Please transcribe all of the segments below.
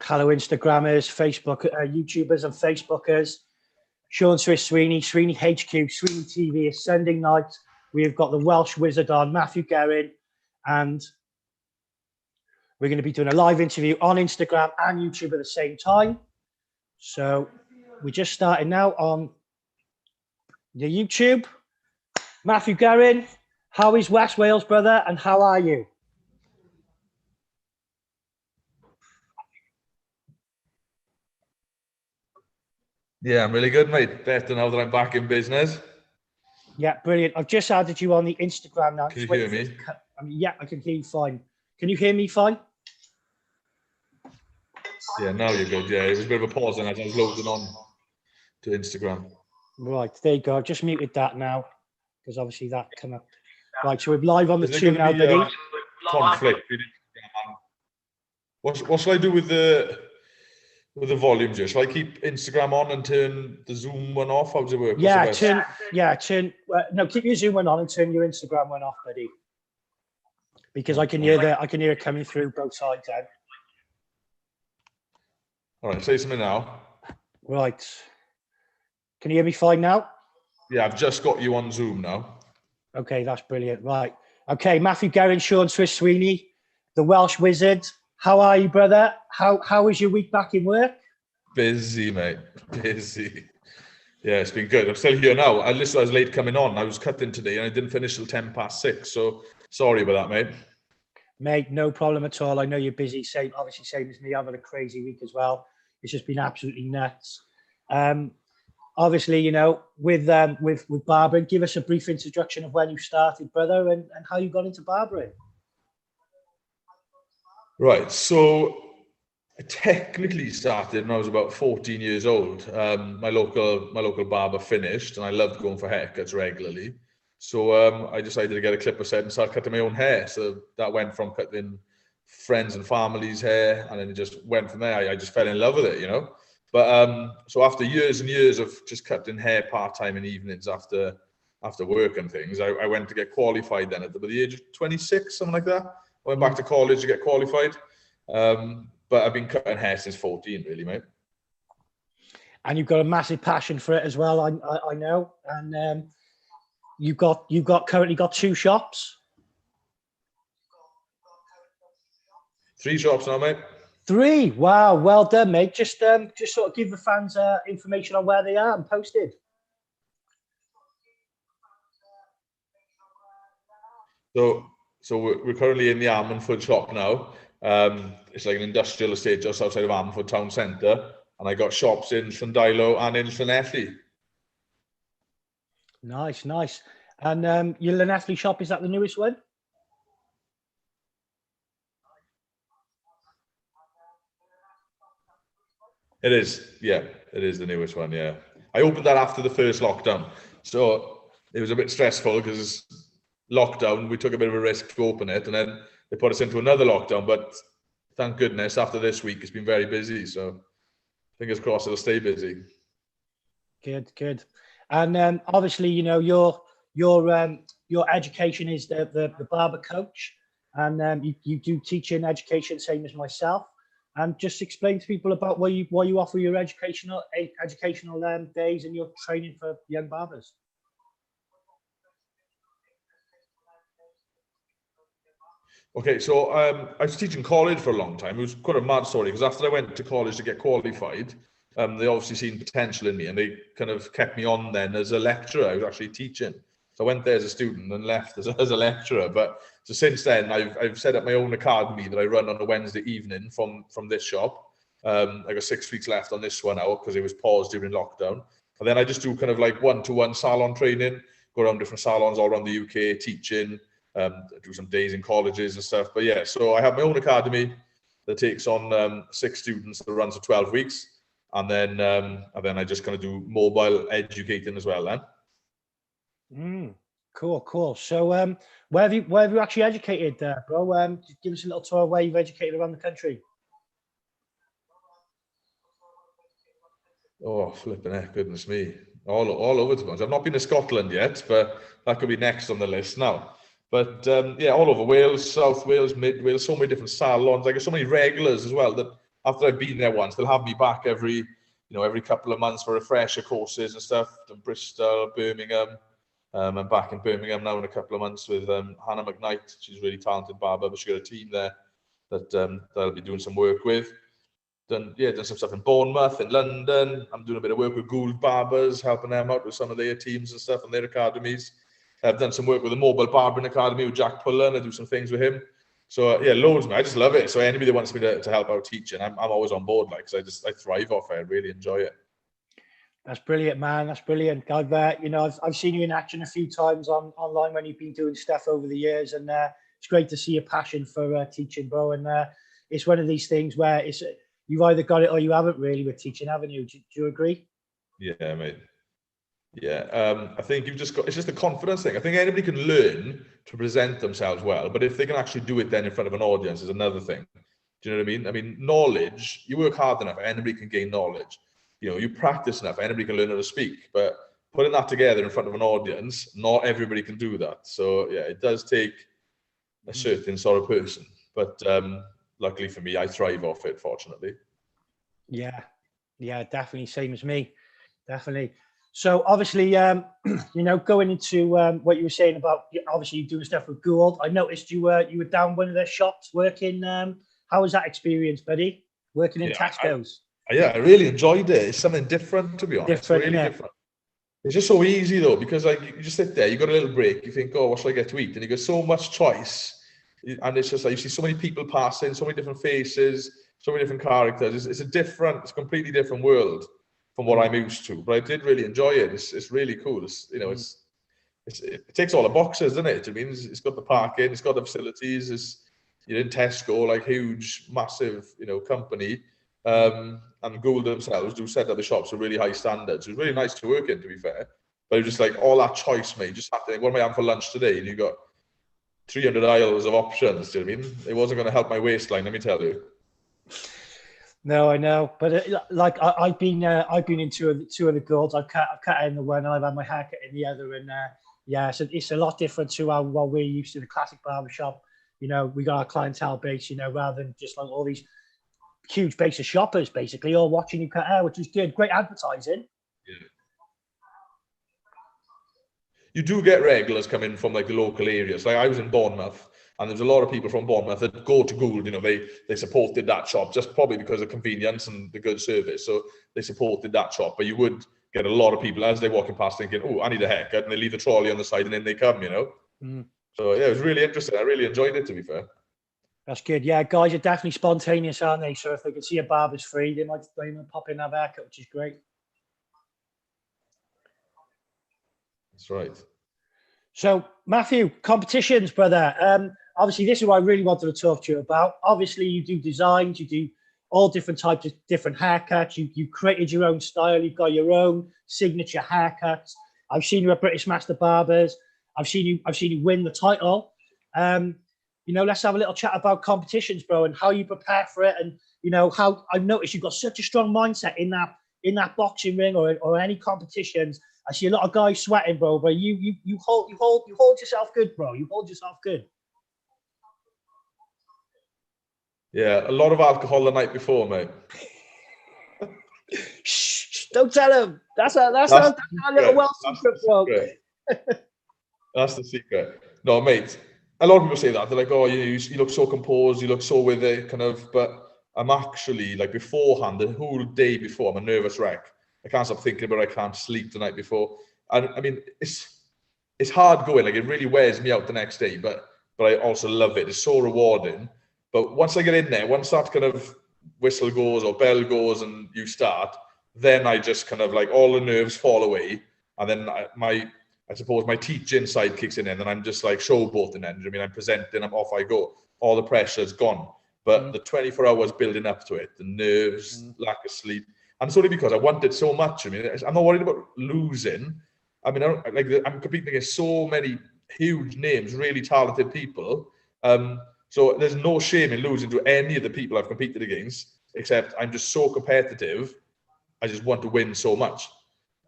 Hello, Instagrammers, Facebook, YouTubers and Facebookers. Sean Swiss Sweeney, Sweeney HQ, SweeneyTV is Sunday night. We've got the Welsh wizard on, Mathew Guerin, and we're going to be doing a live interview on Instagram and YouTube at the same time. So we're just starting now on the YouTube. Mathew Guerin, how is West Wales, brother, and how are you? Yeah, I'm really good, mate. Better now that I'm back in business. Yeah, brilliant. I've just added you on the Instagram now. Can you hear me? Yeah, I can hear you fine. Can you hear me fine? Yeah, now you're good. Yeah, it was a bit of a pause and I was loading on to Instagram. Right, there you go. I've just muted that now because obviously that came up. Right, so we're live on the tube now, buddy. Conflict. What shall I do with the volume? Shall I keep Instagram on and turn the Zoom one off? How does it work? No, keep your Zoom one on and turn your Instagram one off, buddy. Because I can hear it coming through both sides then. All right, say something now. Right. Can you hear me fine now? Yeah, I've just got you on Zoom now. Okay, that's brilliant. Right. Okay, Mathew Guerin, Sean Swiss Sweeney, the Welsh wizard. How are you, brother? How was your week back in work? Busy, mate. Busy. Yeah, it's been good. I'm still here now. I was late coming on. I was cutting today and I didn't finish till 6:10. So sorry about that, mate. Mate, no problem at all. I know you're busy. Same as me. I've had a crazy week as well. It's just been absolutely nuts. Obviously, you know, with Barber, give us a brief introduction of when you started, brother, and how you got into barbering. Right, so I technically started when I was about 14 years old. My local barber finished, and I loved going for haircuts regularly. So I decided to get a clipper set and start cutting my own hair. So that went from cutting friends and family's hair, and then it just went from there. I just fell in love with it, you know. But so after years and years of just cutting hair part-time in evenings after work and things, I went to get qualified then at the age of 26, something like that. I went back to college to get qualified. But I've been cutting hair since 14, really, mate. And you've got a massive passion for it as well, I know. And you've currently got 2 shops. 3 shops now, mate. 3. Wow, well done, mate. Just sort of give the fans information on where they are and posted. So we're currently in the Armanford shop now. It's like an industrial estate just outside of Armanford town centre, and I got shops in Llandilo and in Llanelli. Nice. And your Llanelli shop, is that the newest one? It is, yeah. It is the newest one, yeah. I opened that after the first lockdown, so it was a bit stressful because lockdown, we took a bit of a risk to open it, and then they put us into another lockdown. But thank goodness, after this week, it's been very busy. So fingers crossed it'll stay busy. Good. And obviously, you know, your education is the barber coach, and you do teaching education, same as myself. And just explain to people about why you offer your educational days and your training for young barbers. Okay, so I was teaching college for a long time. It was quite a mad story because after I went to college to get qualified, they obviously seen potential in me and they kind of kept me on then as a lecturer. I was actually teaching. So I went there as a student and left as a lecturer. But so since then, I've set up my own academy that I run on a Wednesday evening from this shop. I got 6 weeks left on this one now because it was paused during lockdown. And then I just do kind of like one-to-one salon training, go around different salons all around the UK teaching. Do some days in colleges and stuff. But yeah, so I have my own academy that takes on 6 students that runs for 12 weeks. And then I just kind of do mobile educating as well then. Cool. So where have you actually educated, bro? Give us a little tour of where you've educated around the country. Oh, flipping heck, goodness me. All over the place. I've not been to Scotland yet, but that could be next on the list now. But yeah, all over Wales, South Wales, Mid Wales, so many different salons. I got so many regulars as well that after I've been there once, they'll have me back every couple of months for refresher courses and stuff. From Bristol, Birmingham. I'm back in Birmingham now in a couple of months with Hannah McKnight. She's a really talented barber, but she's got a team there that I'll be doing some work with. Done some stuff in Bournemouth, in London. I'm doing a bit of work with Gould Barbers, helping them out with some of their teams and stuff and their academies. I've done some work with the Mobile Barbering Academy with Jack Puller, and I do some things with him. So loads, man. I just love it. So anybody that wants me to help out teaching, I'm always on board, like, because I thrive off it. I really enjoy it. That's brilliant, man. That's brilliant. I've seen you in action a few times online when you've been doing stuff over the years, and it's great to see your passion for teaching, bro. And it's one of these things where you've either got it or you haven't really with teaching, haven't you? Do you agree? Yeah, mate. Yeah, I think it's just a confidence thing. I think anybody can learn to present themselves well, but if they can actually do it then in front of an audience is another thing. Do you know what I mean? I mean, knowledge, you work hard enough, anybody can gain knowledge. You practice enough, anybody can learn how to speak, but putting that together in front of an audience, not everybody can do that. So yeah, it does take a certain sort of person, but luckily for me, I thrive off it, fortunately. Yeah, definitely. Same as me, definitely. So obviously, going into what you were saying about obviously you doing stuff with Gould, I noticed you were down one of their shops working. How was that experience, buddy? Working in Tesco's. I really enjoyed it. It's something different, to be honest. Different. It's just so easy though, because like you just sit there, you got a little break, you think, oh, what should I get to eat? And you got so much choice, and it's just like you see so many people passing, so many different faces, so many different characters. It's a completely different world from what I'm used to. But I did really enjoy it. It's really cool. It ticks all the boxes, doesn't it? I mean, it's got the parking, it's got the facilities. You're in Tesco, like huge, massive, company. And Gould themselves do set up the shops to really high standards. It was really nice to work in, to be fair. But it was just like all that choice, mate. Just have to think, what am I having for lunch today? And you got 300 aisles of options. Do you know what I mean? It wasn't going to help my waistline, let me tell you. No, I know, but I've been in two of the Goulds. I've cut in the one, and I've had my haircut in the other, and so it's a lot different to what we're used to, the classic barbershop. We got our clientele base, rather than just like all these huge base of shoppers, basically, all watching you cut hair, which is good. Great advertising. Yeah. You do get regulars come in from like the local areas. Like I was in Bournemouth, and there's a lot of people from Bournemouth that go to Gould. They supported that shop just probably because of convenience and the good service. So they supported that shop. But you would get a lot of people as they're walking past thinking, "Oh, I need a haircut," and they leave the trolley on the side, and then they come. So yeah, it was really interesting. I really enjoyed it, to be fair. That's good. Yeah, guys are definitely spontaneous, aren't they? So if they can see a barber's free, they might pop in and have a haircut, which is great. That's right. So, Mathew, competitions, brother. Obviously, this is what I really wanted to talk to you about. Obviously, you do designs, you do all different types of different haircuts. You created your own style. You've got your own signature haircuts. I've seen you at British Master Barbers. I've seen you win the title. Let's have a little chat about competitions, bro, and how you prepare for it, and how I've noticed you've got such a strong mindset in that boxing ring or any competitions. I see a lot of guys sweating, bro, but you hold yourself good, bro. You hold yourself good. Yeah, a lot of alcohol the night before, mate. Shh, don't tell him. That's our little Welsh secret, bro. That's the secret. No, mate. A lot of people say that. They're like, oh, you look so composed, you look so with it, kind of. But I'm actually, like, beforehand, the whole day before, I'm a nervous wreck. I can't stop thinking about it. I can't sleep the night before. And I mean, it's hard going. Like, it really wears me out the next day. But I also love it. It's so rewarding. But once I get in there, once that kind of whistle goes or bell goes and you start, then I just kind of like all the nerves fall away. And then I suppose my teaching side kicks in, and then I'm just like showboating then. I mean, I'm presenting, I'm off I go. All the pressure's gone. But the 24 hours building up to it, the nerves, lack of sleep. And it's only because I want it so much. I mean, I'm not worried about losing. I mean, I'm competing against so many huge names, really talented people. So there's no shame in losing to any of the people I've competed against, except I'm just so competitive. I just want to win so much.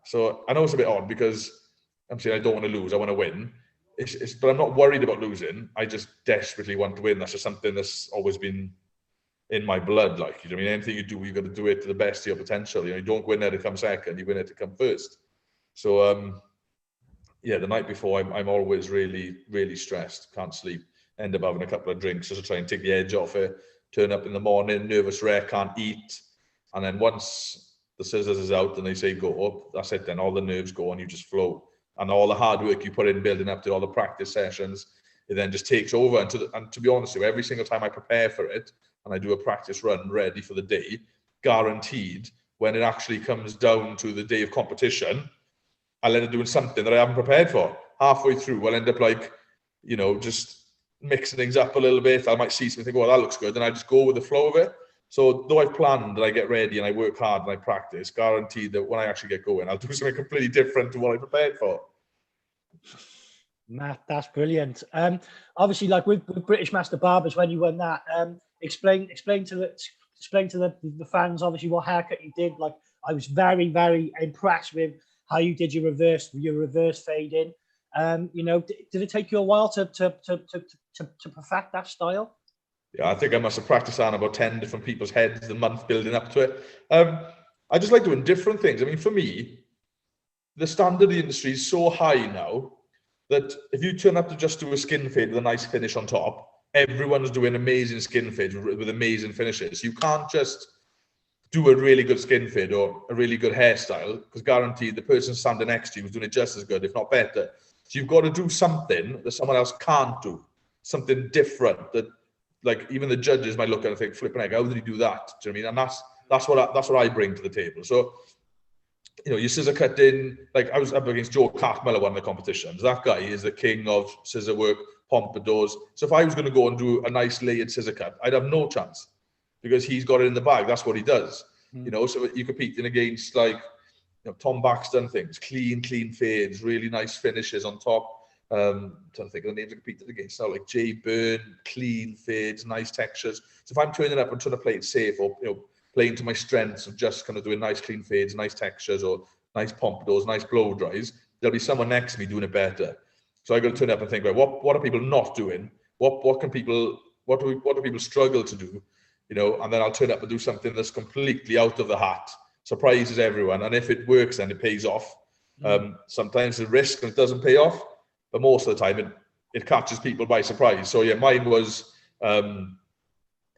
So I know it's a bit odd because I'm saying I don't want to lose, I want to win. But I'm not worried about losing. I just desperately want to win. That's just something that's always been in my blood. Like, you know, I mean, anything you do, you got to do it to the best of your potential. You know, you don't go in there to come second, you win it to come first. So yeah, the night before, I'm always really, really stressed, can't sleep, end up having a couple of drinks just to try and take the edge off it, turn up in the morning, nervous wreck, can't eat. And then once the scissors is out and they say go up, that's it then, all the nerves go and you just flow. And all the hard work you put in building up to all the practice sessions, it then just takes over. And to be honest with you, every single time I prepare for it and I do a practice run ready for the day, guaranteed, when it actually comes down to the day of competition, I'll end up doing something that I haven't prepared for. Halfway through, I'll end up like, you know, just mixing things up a little bit. I might see something, think, oh, that looks good, and I just go with the flow of it. So though I've planned and I get ready and I work hard and I practice, guaranteed that when I actually get going, I'll do something completely different to what I prepared for. Matt, that's brilliant. Obviously, like with British Master Barbers, when you won that, explain to the fans obviously what haircut you did. Like, I was very, very impressed with how you did your reverse fade in. You know, did it take you a while to perfect that style? Yeah, I think I must have practiced on about 10 different people's heads the month building up to it. I just like doing different things. I mean, for me, the standard of the industry is so high now that if you turn up to just do a skin fade with a nice finish on top, everyone's doing amazing skin fades with amazing finishes. You can't just do a really good skin fade or a really good hairstyle, because guaranteed the person standing next to you is doing it just as good, if not better. So you've got to do something that someone else can't do, something different that, like, even the judges might look at it and think, flipping heck, how did he do that? Do you know what I mean? And that's what I bring to the table. So, you know, your scissor cutting, like I was up against Joe Cartmiller, one of the competitions. That guy is the king of scissor work, pompadours. So if I was going to go and do a nice layered scissor cut, I'd have no chance, because he's got it in the bag. That's what he does. You know, so you're competing against, like, you know, Tom Baxton things, clean fades, really nice finishes on top. I'm trying to think of the names I competed against now, like Jay Byrne, clean fades, nice textures. So if I'm turning up and trying to play it safe, or, you know, playing to my strengths of just kind of doing nice clean fades, nice textures, or nice pompadours, nice blow dries, there'll be someone next to me doing it better. So I got to turn up and think, right, what are people not doing? What do people struggle to do? You know, and then I'll turn up and do something that's completely out of the hat, surprises everyone. And if it works, then it pays off. Sometimes the risk and it doesn't pay off, but most of the time it catches people by surprise. So yeah, mine was, I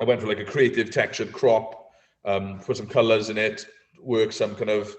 went for like a creative textured crop, put some colors in it, work some kind of,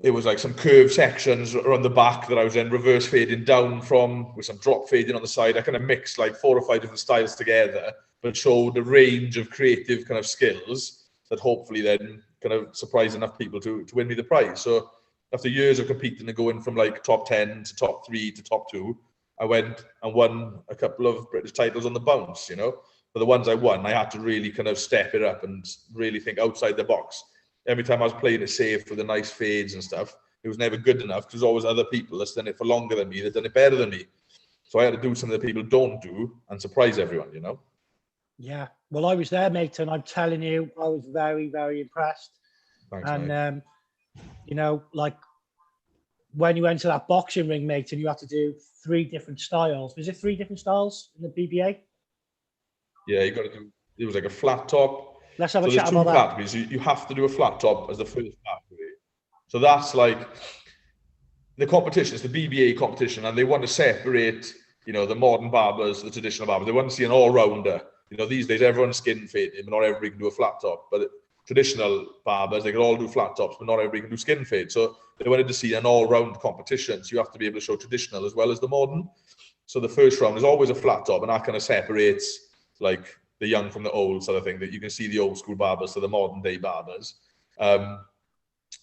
it was like some curved sections around the back that I was then reverse fading down from, with some drop fading on the side. I kind of mixed like 4 or 5 different styles together, but showed a range of creative kind of skills that hopefully then kind of surprise enough people to win me the prize. So after years of competing and going from like top 10 to top 3 to top 2, I went and won a couple of British titles on the bounce, you know. But the ones I won, I had to really kind of step it up and really think outside the box. Every time I was playing it safe with the nice fades and stuff, it was never good enough, because there's always other people that's done it for longer than me, that done it better than me. So I had to do something that people don't do and surprise everyone, you know. Yeah, well, I was there, mate, and I'm telling you, I was very, very impressed. Thanks, and mate. you know, like when you went to that boxing ring, mate, and you had to do 3 different styles. Was it 3 different styles in the BBA? Yeah, you got to do. It was like a flat top. Let's have a so chat about that. Categories. You have to do a flat top as the first category. So that's like the competition. It's the BBA competition, and they want to separate, you know, the modern barbers, the traditional barbers. They want to see an all-rounder. You know, these days everyone's skin fading, but not everybody can do a flat top. But traditional barbers, they can all do flat tops, but not everybody can do skin fade. So they wanted to see an all-round competition. So you have to be able to show traditional as well as the modern. So the first round is always a flat top, and that kind of separates like the young from the old sort of thing, that you can see the old school barbers to the modern day barbers. And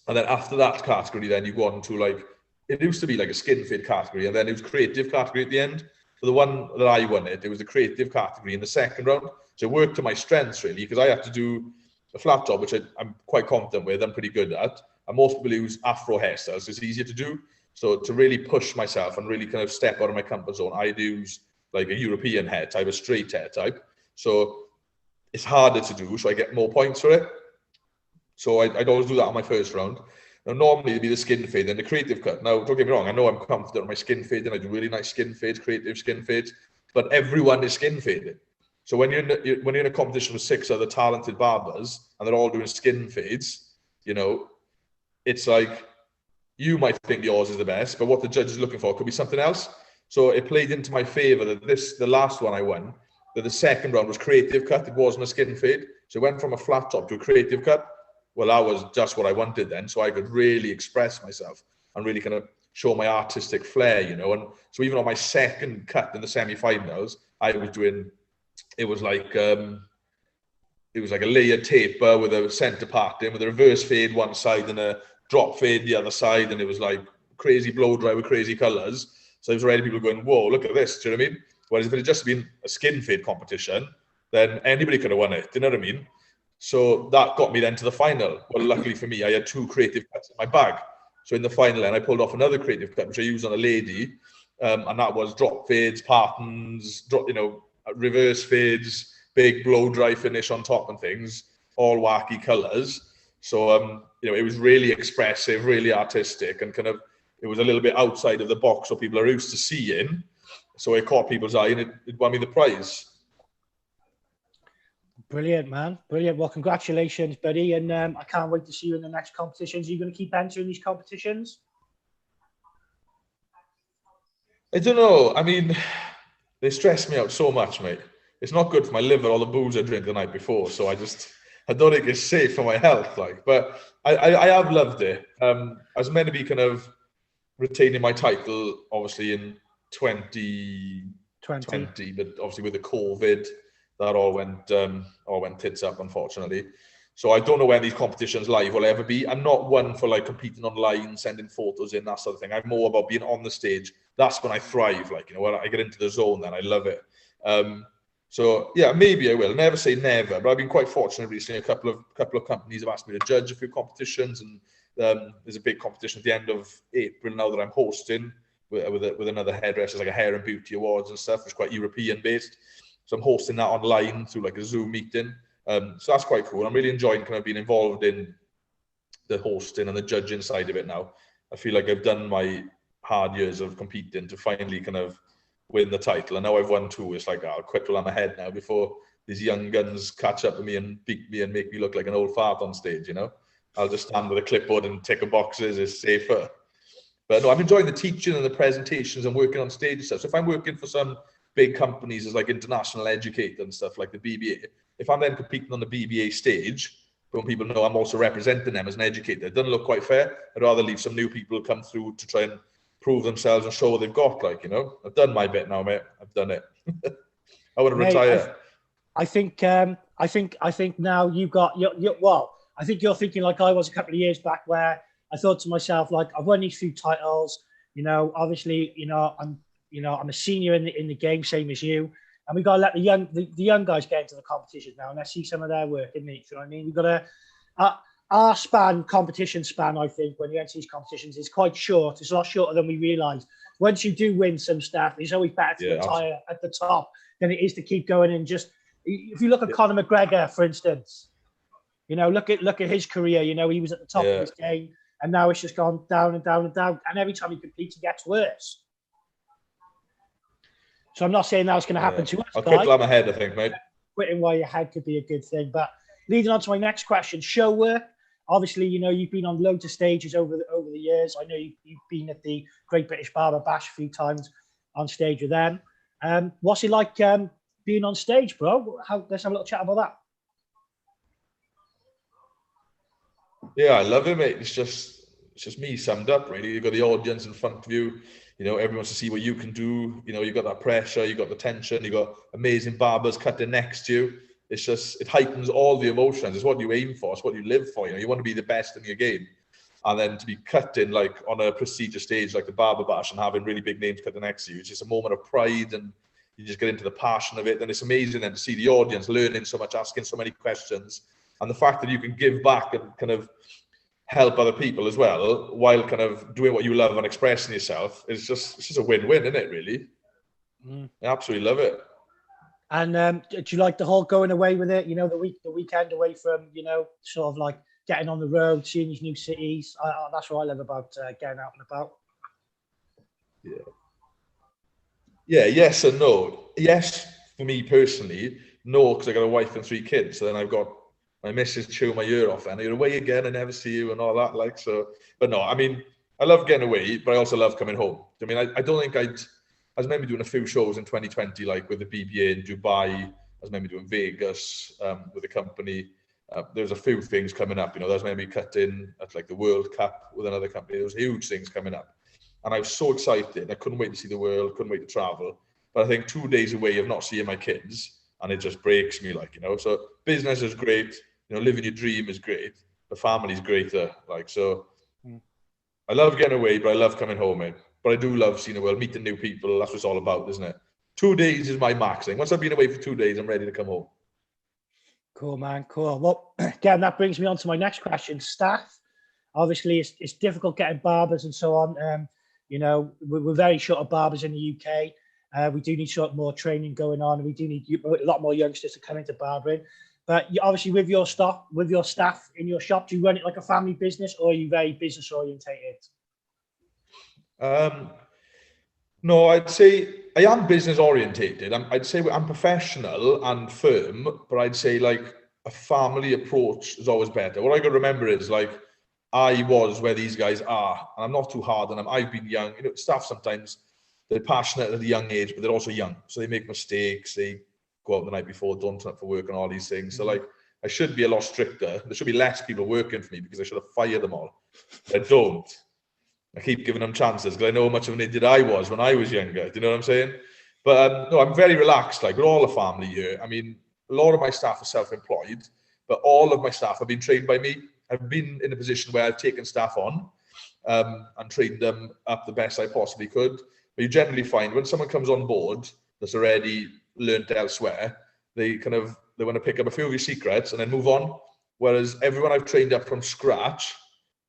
then after that category, then you go on to like, it used to be like a skin fade category, and then it was creative category at the end. So the one that I won it was the creative category in the second round. So it worked to my strengths really, because I had to do a flat top, which I'm quite confident with, I'm pretty good at. And most people use afro hairstyles, so it's easier to do. So to really push myself and really kind of step out of my comfort zone, I'd use like a European hair type, a straight hair type. So it's harder to do, so I get more points for it. So I'd always do that on my first round. Now, normally it'd be the skin fade and the creative cut. Now, don't get me wrong, I know I'm confident on my skin fade, and I do really nice skin fades, creative skin fades, but everyone is skin fading. So when you're in a competition with 6 other talented barbers and they're all doing skin fades, you know, it's like you might think yours is the best, but what the judge is looking for could be something else. So it played into my favor that the last one I won, that the second round was creative cut. It wasn't a skin fade. So it went from a flat top to a creative cut. Well, that was just what I wanted then. So I could really express myself and really kind of show my artistic flair, you know. And so even on my second cut in the semi-finals, I was doing, it was like a layered taper with a center parting, with a reverse fade one side and a drop fade the other side. And it was like crazy blow dry with crazy colors. So there was already people going, whoa, look at this. Do you know what I mean? Whereas if it had just been a skin fade competition, then anybody could have won it. Do you know what I mean? So that got me then to the final. Well, luckily for me, I had 2 creative cuts in my bag. So in the final then, I pulled off another creative cut, which I used on a lady. And that was drop fades, partons, reverse fades, big blow dry finish on top and things, all wacky colors. So, it was really expressive, really artistic, and kind of, it was a little bit outside of the box what people are used to seeing. So it caught people's eye and it won me the prize. Brilliant, man. Brilliant. Well, congratulations, buddy. And I can't wait to see you in the next competitions. Are you going to keep entering these competitions? I don't know. I mean, they stress me out so much, mate. It's not good for my liver, all the booze I drink the night before. So I don't think it's safe for my health. But I have loved it. I was meant to be kind of retaining my title, obviously, in 2020, but obviously with the COVID, that all went tits up, unfortunately. So I don't know when these competitions live will ever be. I'm not one for like competing online, sending photos in, that sort of thing. I'm more about being on the stage. That's when I thrive. When I get into the zone, then I love it. So yeah, maybe I will. Never say never, but I've been quite fortunate recently. A couple of companies have asked me to judge a few competitions, and there's a big competition at the end of April now that I'm hosting with another hairdresser, like a hair and beauty awards and stuff. It's quite European based. So I'm hosting that online through like a Zoom meeting. So that's quite cool. I'm really enjoying kind of being involved in the hosting and the judging side of it now. I feel like I've done my hard years of competing to finally kind of win the title. And now I've won 2. It's like, I'll quit while I'm ahead now before these young guns catch up with me and beat me and make me look like an old fart on stage, you know? I'll just stand with a clipboard and tick a boxes. It's safer. But no, I'm enjoying the teaching and the presentations and working on stage and stuff. So if I'm working for some big companies as like international educator and stuff like the BBA, if I'm then competing on the BBA stage, when people know I'm also representing them as an educator, it doesn't look quite fair. I'd rather leave some new people come through to try and prove themselves and show what they've got. I've done my bit now, mate. I've done it. I want to retire. I think now you've got I think you're thinking like I was a couple of years back, where I thought to myself, like, I've won these few titles, obviously, I'm a senior in the game, same as you. And we've got to let the young guys get into the competitions now, and let's see some of their work, isn't it? You know what I mean? We've got to, our competition span, I think, when you enter these competitions is quite short. It's a lot shorter than we realise. Once you do win some stuff, it's always better to retire at the top than it is to keep going and just, if you look at Conor McGregor, for instance, look at his career, he was at the top of his game, and now it's just gone down and down and down. And every time he competes, he gets worse. So I'm not saying that's going to happen to us. I'll quit while I'm ahead, I think, mate. Quitting while you're ahead could be a good thing. But leading on to my next question, show work. Obviously, you've been on loads of stages over the years. I know you've been at the Great British Barber Bash a few times on stage with them. What's it like being on stage, bro? Let's have a little chat about that. Yeah, I love it, mate. It's just me summed up, really. You've got the audience in front of you. Everyone wants to see what you can do. You've got that pressure, you've got the tension, you've got amazing barbers cutting next to you. It's just, it heightens all the emotions. It's what you aim for. It's what you live for. You want to be the best in your game. And then to be cutting like on a prestigious stage like the Barber Bash and having really big names cutting next to you, it's just a moment of pride, and you just get into the passion of it. And it's amazing then to see the audience learning so much, asking so many questions. And the fact that you can give back and kind of help other people as well while kind of doing what you love and expressing yourself, it's just a win-win, isn't it, really? I absolutely love it. And do you like the whole going away with it, the weekend away from, sort of like getting on the road, seeing these new cities? That's what I love about getting out and about. Yeah, yes and no. Yes, for me personally, No, because I got a wife and 3 kids. So then I've got my missus chew my ear off, and you're away again, I never see you and all that. Like, so, but no, I mean, I love getting away, but I also love coming home. I mean, I don't think I was maybe doing a few shows in 2020, like with the BBA in Dubai. I was maybe doing Vegas with the company. There's a few things coming up, you know, there's maybe cutting at like the World Cup with another company. There's huge things coming up. And I was so excited. I couldn't wait to see the world, couldn't wait to travel. But I think 2 days away of not seeing my kids, and it just breaks me, like, you know. So business is great, you know, living your dream is great. The family's greater, like, so I love getting away, but I love coming home, mate. But I do love seeing the world, meeting new people. That's what it's all about, isn't it? 2 days is my max thing. Once I've been away for 2 days, I'm ready to come home. Cool, man. Cool. Well, again, that brings me on to my next question. Staff, obviously, it's difficult getting barbers and so on. You know, we're very short of barbers in the UK. We do need sort of more training going on. We do need a lot more youngsters to come into barbering. But you, obviously, with your staff in your shop, do you run it like a family business, or are you very business orientated? No, I'd say I am business orientated. I'd say I'm professional and firm, but I'd say like a family approach is always better. What I got to remember is like I was where these guys are, and I'm not too hard on them. I've been young. You know, staff sometimes they're passionate at a young age, but they're also young, so they make mistakes. They go out the night before, don't turn up for work, and all these things. So like I should be a lot stricter. There should be less people working for me because I should have fired them all. But I don't. I keep giving them chances because I know how much of an idiot I was when I was younger. Do you know what I'm saying? But no, I'm very relaxed. Like, we're all a family here. I mean, a lot of my staff are self-employed, but all of my staff have been trained by me. I've been in a position where I've taken staff on and trained them up the best I possibly could. But you generally find when someone comes on board that's already learnt elsewhere, they want to pick up a few of your secrets and then move on. Whereas everyone I've trained up from scratch,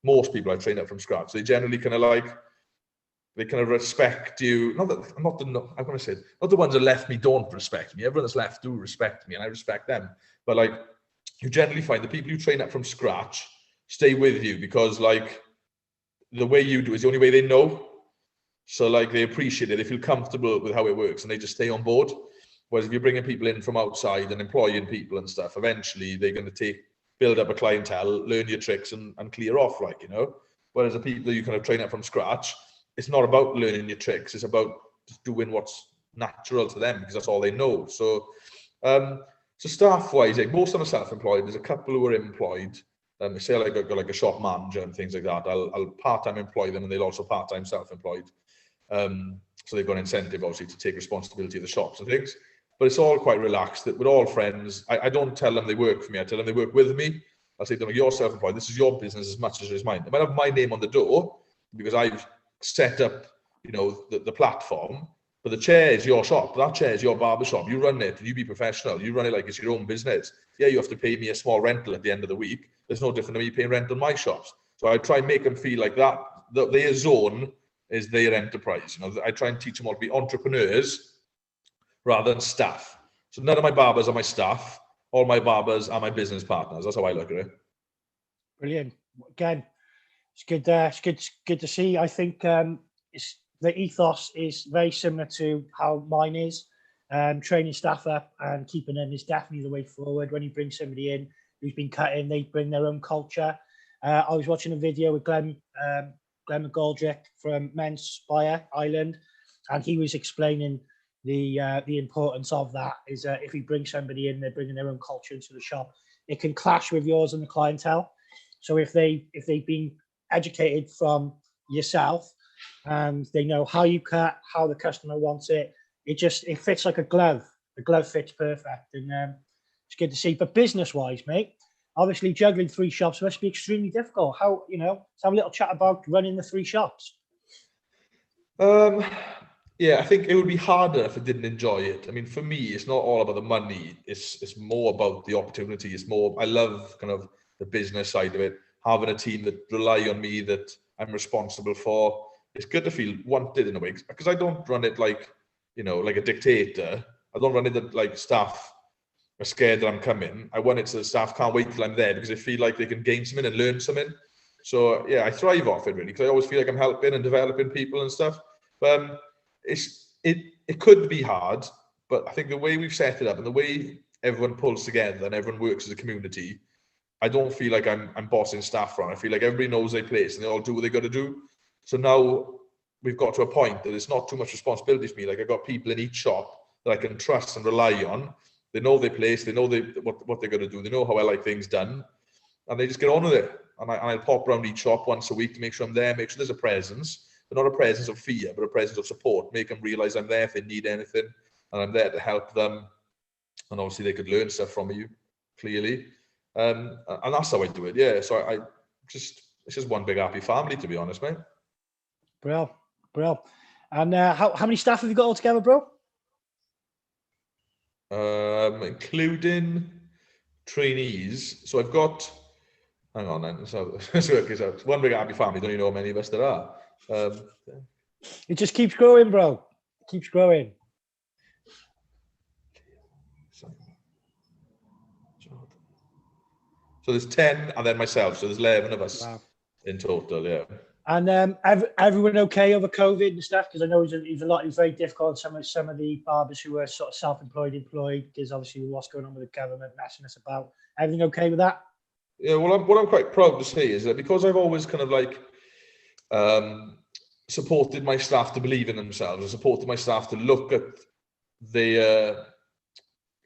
most people I've trained up from scratch, they generally kind of respect you. Not the ones that left me don't respect me. Everyone that's left do respect me, and I respect them. But like, you generally find the people you train up from scratch stay with you because like the way you do is the only way they know. So like they appreciate it, they feel comfortable with how it works, and they just stay on board. Whereas if you're bringing people in from outside and employing people and stuff, eventually they're going to build up a clientele, learn your tricks and clear off, like, you know. Whereas the people you kind of train up from scratch, it's not about learning your tricks, it's about just doing what's natural to them because that's all they know. So so staff wise, like most of them are self-employed. There's a couple who are employed. Say like I've got like a shop manager and things like that. I'll part-time employ them, and they'll also part-time self-employed. So they've got an incentive obviously to take responsibility of the shops and things. But it's all quite relaxed. We're all friends. I don't tell them they work for me. I tell them they work with me. I'll say to them, you're self-employed. This is your business as much as it is mine. I might have my name on the door because I've set up, you know, the platform. But the chair is your shop. That chair is your barber shop. You run it and you be professional. You run it like it's your own business. Yeah, you have to pay me a small rental at the end of the week. There's no different than me paying rent on my shops. So I try and make them feel like that their zone is their enterprise. You know, I try and teach them all to be entrepreneurs rather than staff. So none of my barbers are my staff. All my barbers are my business partners. That's how I look at it. Brilliant. Again, it's good to see. I think the ethos is very similar to how mine is. Training staff up and keeping them is definitely the way forward. When you bring somebody in who's been cutting, they bring their own culture. I was watching a video with Glenn McGoldrick from Men's Spire Island, and he was explaining the importance of that is if you bring somebody in, they're bringing their own culture into the shop. It can clash with yours and the clientele. So if they've been educated from yourself and they know how you cut, how the customer wants it, it fits like a glove. The glove fits perfect, and it's good to see. But business wise, mate, obviously juggling 3 shops must be extremely difficult. How, you know, let's have a little chat about running the 3 shops. Yeah, I think it would be harder if I didn't enjoy it. I mean, for me, it's not all about the money. It's more about the opportunity. It's more, I love kind of the business side of it, having a team that rely on me, that I'm responsible for. It's good to feel wanted in a way, because I don't run it like, you know, like a dictator. I don't run it that like staff are scared that I'm coming. I want it so the staff can't wait till I'm there because they feel like they can gain something and learn something. So yeah, I thrive off it really, because I always feel like I'm helping and developing people and stuff. But it could be hard, but I think the way we've set it up and the way everyone pulls together and everyone works as a community, I don't feel like I'm bossing staff around. I feel like everybody knows their place and they all do what they got to do. So now we've got to a point that it's not too much responsibility for me. Like, I got people in each shop that I can trust and rely on. They know their place. They know what they're going to do. They know how I like things done, and they just get on with it. And I'll pop around each shop once a week to make sure I'm there, make sure there's a presence, but not a presence of fear, but a presence of support. Make them realize I'm there if they need anything, and I'm there to help them. And obviously they could learn stuff from you, clearly. And that's how I do it. Yeah. So it's just one big happy family, to be honest, mate. Bro. And how many staff have you got altogether, bro? Including trainees. So I've got, hang on then, so let's work this out. One big happy family, don't you know how many of us there are? It just keeps growing, bro. It keeps growing. So there's 10 and then myself, so there's 11 of us. Wow. In total, yeah. And everyone okay over COVID and stuff? Because I know it's very difficult. Some of the barbers who are sort of self-employed, employed, because obviously what's going on with the government messing us about. Everything okay with that? Yeah, well, what I'm quite proud to say is that because I've always kind of like supported my staff to believe in themselves and supported my staff to look at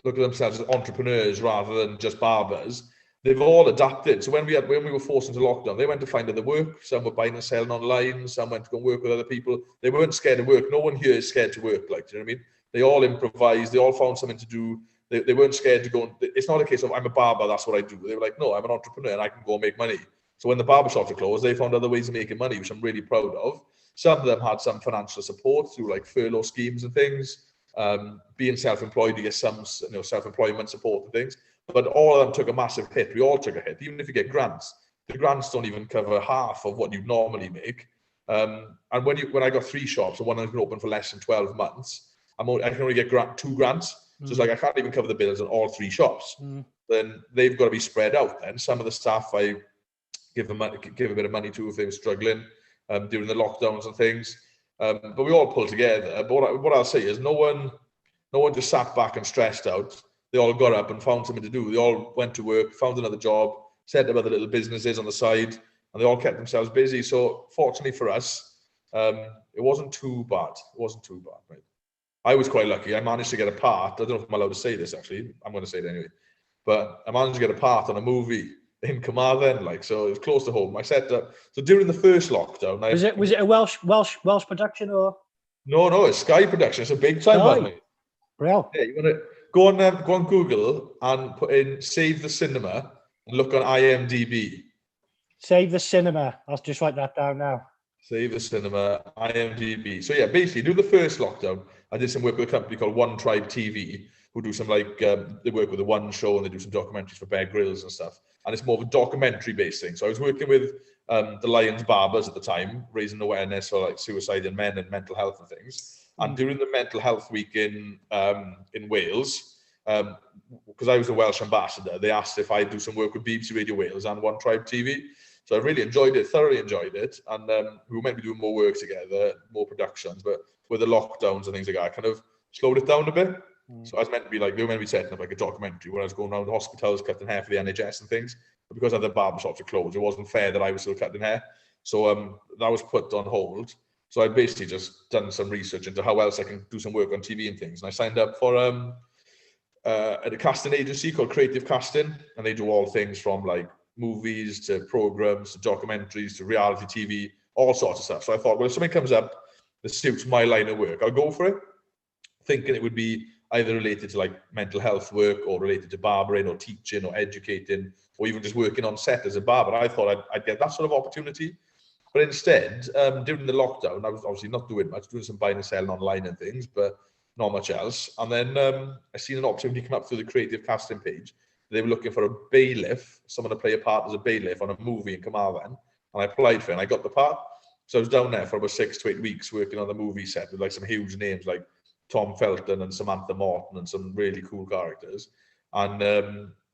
themselves as entrepreneurs rather than just barbers, they've all adapted. So when we were forced into lockdown, they went to find other work. Some were buying and selling online. Some went to go and work with other people. They weren't scared to work. No one here is scared to work. Like, do you know what I mean? They all improvised. They all found something to do. They weren't scared to go. It's not a case of I'm a barber, that's what I do. They were like, no, I'm an entrepreneur and I can go and make money. So when the barbershops are closed, they found other ways of making money, which I'm really proud of. Some of them had some financial support through like furlough schemes and things. Being self-employed, you get some self-employment support and things. But all of them took a massive hit. We all took a hit. Even if you get grants, the grants don't even cover half of what you normally make. And when I got 3 shops and one has been open for less than 12 months, I can only get 2 grants. So it's like I can't even cover the bills on all 3 shops. Then they've got to be spread out. Then some of the staff I give a bit of money to if they were struggling during the lockdowns and things. But we all pulled together. But what I'll say is no one just sat back and stressed out. They all got up and found something to do. They all went to work, found another job, set up other little businesses on the side, and they all kept themselves busy. So fortunately for us, it wasn't too bad. Right? I was quite lucky. I managed to get a part. I don't know if I'm allowed to say this, actually. I'm going to say it anyway. But I managed to get a part on a movie in Carmarthen, so it was close to home. I set up. So during the first lockdown, was it a Welsh production or? No, it's Sky production. It's a big time one, mate. Bro. Yeah, you want to go on Google and put in "Save the Cinema" and look on IMDb. Save the Cinema. I'll just write that down now. Save the Cinema, IMDb. So yeah, basically, during the first lockdown, I did some work with a company called One Tribe TV, who do some they work with the One Show and they do some documentaries for Bear Grylls and stuff. And it's more of a documentary-based thing. So I was working with the Lions Barbers at the time, raising awareness for like suicide in men and mental health and things. And during the mental health week in Wales, because I was a Welsh ambassador, they asked if I'd do some work with BBC Radio Wales and One Tribe TV. So I really enjoyed it, thoroughly enjoyed it. And we were meant to be doing more work together, more productions, but with the lockdowns and things like that, I kind of slowed it down a bit. So I was meant to be they were meant to be setting up like a documentary where I was going around the hospitals, cutting hair for the NHS and things. But because other barbershops are closed, it wasn't fair that I was still cutting hair. So that was put on hold. So I basically just done some research into how else I can do some work on TV and things. And I signed up for at a casting agency called Creative Casting, and they do all things from like movies to programs to documentaries to reality TV, all sorts of stuff. So I thought, well, if something comes up that suits my line of work, I'll go for it, thinking it would be either related to like mental health work or related to barbering or teaching or educating or even just working on set as a barber. I thought I'd get that sort of opportunity. But instead, during the lockdown, I was obviously not doing much, doing some buying and selling online and things, but not much else. And then I seen an opportunity come up through the Creative Casting page. They were looking for a bailiff, someone to play a part as a bailiff on a movie in Carmarthen. And I applied for it and I got the part. So I was down there for about 6 to 8 weeks working on the movie set with like some huge names like Tom Felton and Samantha Morton and some really cool characters. And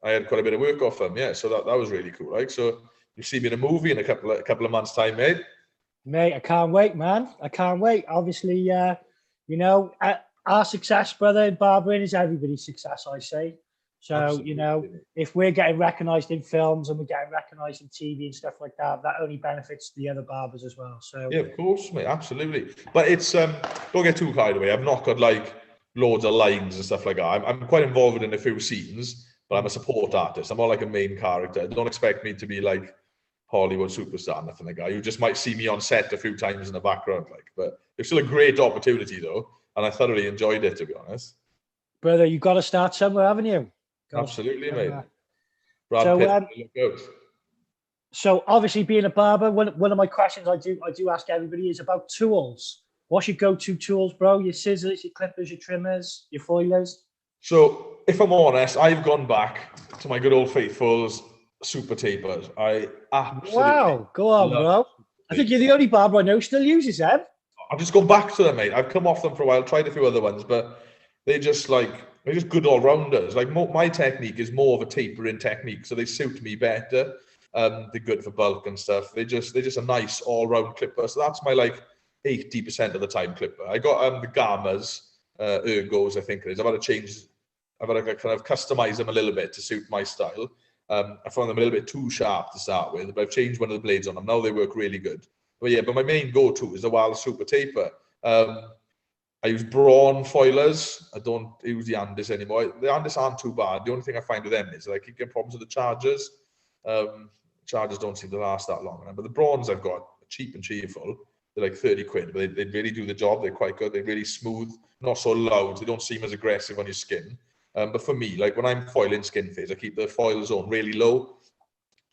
I had quite a bit of work off them, yeah. So that was really cool, right? So you see me in a movie in a couple of months' time, mate. Mate, I can't wait, man. I can't wait. Obviously, our success, brother, in barbering is everybody's success, I say. So, you know, if we're getting recognised in films and we're getting recognised in TV and stuff like that, that only benefits the other barbers as well. So yeah, of course, mate, absolutely. But it's don't get too carried away. I've not got like loads of lines and stuff like that. I'm quite involved in a few scenes, but I'm a support artist. I'm not like a main character. Don't expect me to be like Hollywood superstar, nothing like that. You just might see me on set a few times in the background, like. But it's still a great opportunity though, and I thoroughly enjoyed it, to be honest. brother, you've got to start somewhere, haven't you? Absolutely, mate. Brad so, Pitt, look out. So obviously, being a barber, one of my questions I do ask everybody is about tools. What's your go-to tools, bro? Your scissors, your clippers, your trimmers, your foilers? So, if I'm honest, I've gone back to my good old faithfuls, super tapers. I absolutely wow, go on, bro. I think you're the only barber I know who still uses them. I've just gone back to them, mate. I've come off them for a while, tried a few other ones, but they're just good all-rounders. Like my technique is more of a tapering technique, so they suit me better. They're good for bulk and stuff. They're just a nice all-round clipper. So that's my like 80% of the time clipper. I got the Gammas, Ergos, I think it is. I've had to kind of customize them a little bit to suit my style. I found them a little bit too sharp to start with, but I've changed one of the blades on them. Now they work really good. But my main go-to is the Welsh Super Taper. I use brawn foilers. I don't use the Andis anymore. The Andis aren't too bad. The only thing I find with them is that I keep getting problems with the chargers. Chargers don't seem to last that long. But the brawns I've got are cheap and cheerful. They're like 30 quid, but they really do the job. They're quite good. They're really smooth, not so loud. They don't seem as aggressive on your skin. But for me, like when I'm foiling skin fades, I keep the foil zone really low.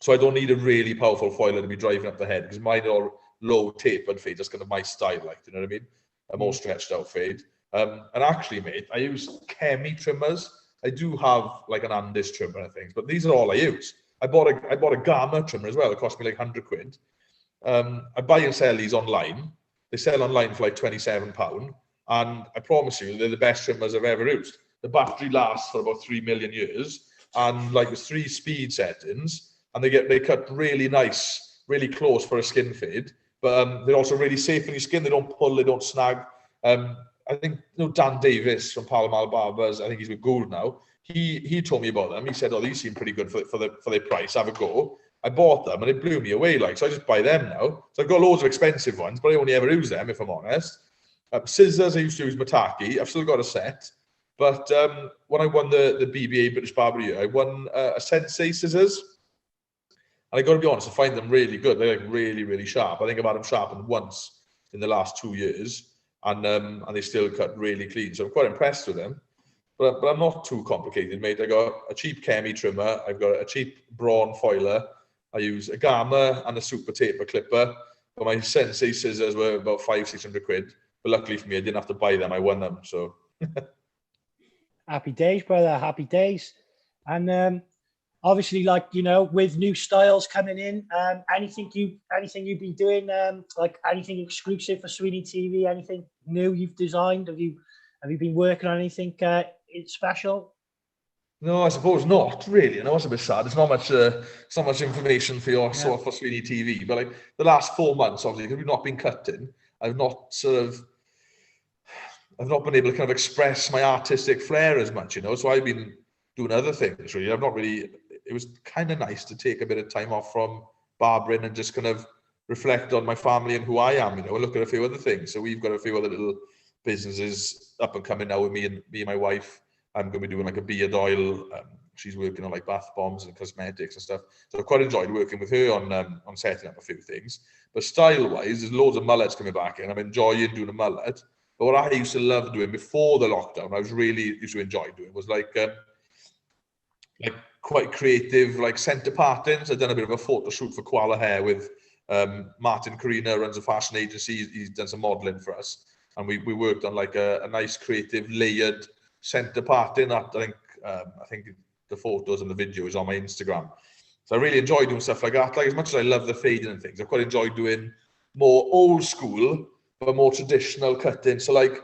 So I don't need a really powerful foiler to be driving up the head because mine are low tapered fades. That's kind of my style, like, you know what I mean? A more stretched out fade. And actually, mate, I use Chemi trimmers. I do have like an Andis trimmer and things, but these are all I use. I bought a Gamma trimmer as well. It cost me like 100 quid. I buy and sell these online. They sell online for like £27. And I promise you, they're the best trimmers I've ever used. The battery lasts for about 3 million years. And like there's 3 speed settings. And they cut really nice, really close for a skin fade. But they're also really safe on your skin. They don't pull, they don't snag. I think Dan Davis from Pall Mall Barbers, I think he's with Gould now. He told me about them. He said, "Oh, these seem pretty good for their price. Have a go." I bought them and it blew me away. Like, so I just buy them now. So I've got loads of expensive ones, but I only ever use them if I'm honest. Scissors, I used to use Mataki. I've still got a set. But when I won the BBA British Barber Year, I won a Sensei scissors. And I got to be honest, I find them really good. They're like really, really sharp. I think I've had them sharpened once in the last 2 years, and they still cut really clean. So I'm quite impressed with them. But I'm not too complicated, mate. I got a cheap Chemi trimmer. I've got a cheap brawn foiler. I use a Gamma and a Super Taper clipper. But my Sensei scissors were about 500-600 quid. But luckily for me, I didn't have to buy them. I won them. So happy days, brother. Happy days. And obviously, like, you know, with new styles coming in, anything you've been doing, like anything exclusive for SweeneyTV, anything new you've designed? Have you been working on anything special? no, I suppose not really. I know it's a bit sad. There's not much information for your sort of for SweeneyTV. But like the last 4 months, obviously, because we've not been cutting, I've not been able to kind of express my artistic flair as much, you know. So I've been doing other things really. It was kind of nice to take a bit of time off from barbering and just kind of reflect on my family and who I am, you know, and look at a few other things. So we've got a few other little businesses up and coming now with me and my wife. I'm going to be doing like a beard oil. She's working on like bath bombs and cosmetics and stuff. So I've quite enjoyed working with her on setting up a few things. But style-wise, there's loads of mullets coming back and I'm enjoying doing a mullet. But what I used to love doing before the lockdown, I used to enjoy doing was like quite creative, like centre partings. I've done a bit of a photo shoot for Koala Hair with Martin Carina, runs a fashion agency. He's done some modelling for us. And we worked on like a nice creative layered centre parting that I think the photos and the video is on my Instagram. So I really enjoy doing stuff like that. Like as much as I love the fading and things, I quite enjoy doing more old school, but more traditional cutting. So like